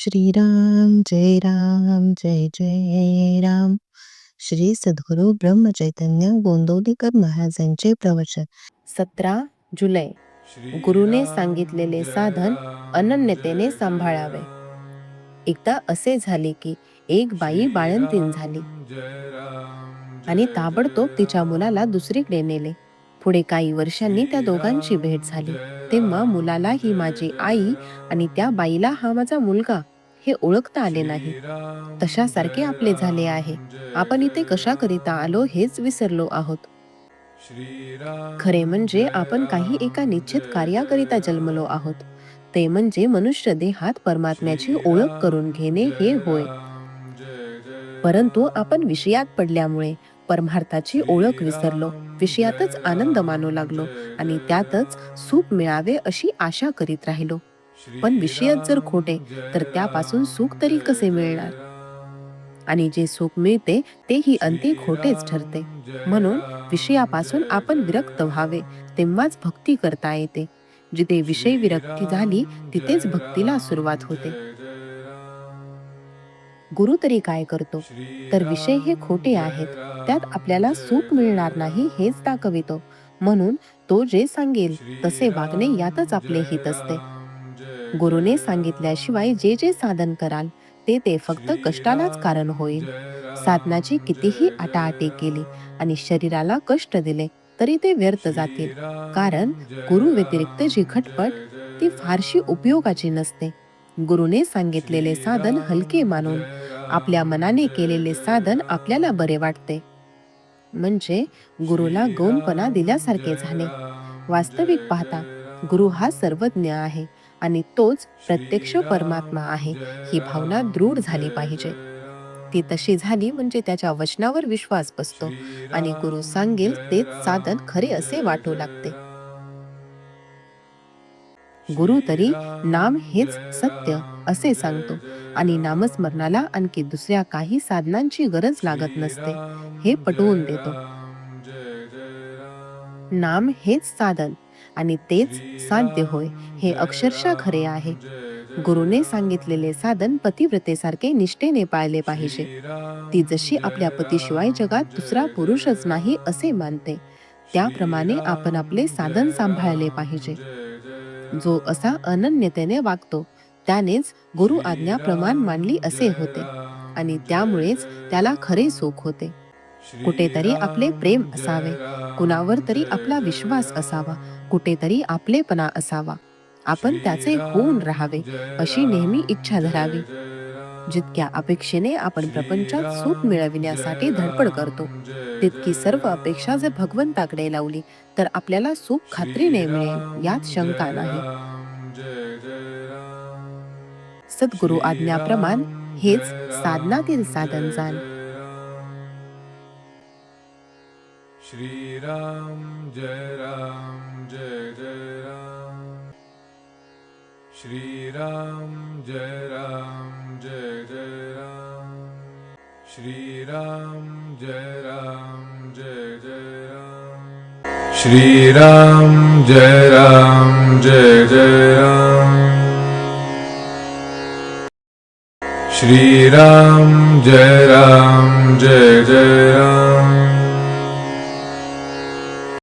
श्रीराम जय राम जय जय राम. श्री सद्गुरु ब्रह्मचैतन्य गोंदवलेकर महाराजांचे प्रवचन. 17 जुलै. गुरुने सांगितलेले साधन अनन्यतेने सांभाळावे. एकदा असे झाले की एक बाई बाळंतीण झाली आणि ताबडतोब तिच्या मुलाला दुसरीकडे नेले. पुढे काही वर्षांनी त्या दोघांची भेट झाली. तेव्हा मुलाला ही माझी आई आणि त्या बाईला हा माझा मुलगा हे ओळखता आले नाही. तशासारखे आपले झाले आहे. आपण इथे कशाकरिता आलो हेच विसरलो आहोत. खरे म्हणजे आपण काही एका निश्चित कार्याकरिता जन्मलो आहोत. ते म्हणजे मनुष्य देहात परमात्म्याची ओळख करून घेणे हे होय. परंतु आपण विषयात पडल्यामुळे परमार्थाची ओळख विसरलो, विषयातच आनंद मानू लागलो आणि त्यातच सुख मिळावे अशी आशा करीत राहिलो. पण विषयच जर खोटे तर त्यापासून सुख तरी कसे मिळणार? आणि जे सुख मिळते तेही अंती खोटेच ठरते. म्हणून विषयापासून आपण विरक्त व्हावे, तेव्हाच भक्ती करता येते. जिथे विषय विरक्ती झाली तिथेच भक्तीला सुरुवात होते. गुरु तरी काय करतो? तर विषय हे खोटे आहेत, त्यात आपल्याला सुख मिळणार नाही हेच दाखवितो. म्हणून तो जे सांगेल तसे वागणे यातच आपले हित असते. गुरुने सांगितल्याशिवाय जे जे साधन कराल ते फक्त कष्टालाच कारण होईल. साधनाची कितीही आटाआटी केली आणि शरीराला कष्ट दिले तरी ते व्यर्थ जातील. कारण गुरु व्यतिरिक्त जी खटपट ती फारशी उपयोगाची नसते. गुरुने सांगितलेले साधन हलके मानून आपल्या मनाने केलेले साधन आपल्याला बरे वाटते. म्हणजे गुरुला गौणपणा दिल्यासारखे झाले. वास्तविक पाहता गुरु हा सर्वज्ञ आहे आणि तोच प्रत्यक्ष परमात्मा आहे ही भावना दृढ झाली पाहिजे. ती तशी झाली म्हणजे त्याच्या वचनावर विश्वास बसतो आणि गुरु सांगेल तेच साधन खरे असे वाटू लागते. गुरु तरी नाम हेच सत्य असे सांगतो आणि नामस्मरणाला आणखी दुसऱ्या काही साधनांची गरज लागत नसते हे पटवून देतो. नाम हेच साधन आणि तेच साध्य होय हे अक्षरशः खरे आहे. गुरुने सांगितलेले साधन पतिव्रतेसारखे निष्ठेने पाळले पाहिजे. ती जशी आपल्या पतीशिवाय जगात दुसरा पुरुषच नाही असे मानते, त्याप्रमाणे आपण आपले साधन सांभाळले पाहिजे. जो असा अनन्यतेने वागतो त्यानेच गुरु आज्ञा प्रमाण मानली असे होते आणि त्यामुळेच त्याला खरे सुख होते. कुठेतरी आपले प्रेम असावे, कुणावर तरी आपला विश्वास असावा, कुठेतरी आपलेपणा असावा. आपण त्याचे होऊन राहावे अशी नेहमी इच्छा धरावी. जितक्या अपेक्षेने आपण प्रपंचात सुख मिळविण्यासाठी धडपड करतो तितकी सर्व अपेक्षा जर भगवंताकडे लावली तर आपल्याला सुख खात्रीने मिळेल यात शंका नाही. सद्गुरु आज्ञाप्रमाण हेच साधनातील साधन जाण. श्रीराम जय राम जय जय राम. श्रीराम जय राम जय जय राम. श्रीराम जय राम जय जय राम. श्रीराम जय राम जय जय राम. श्रीराम जय राम जय जय राम.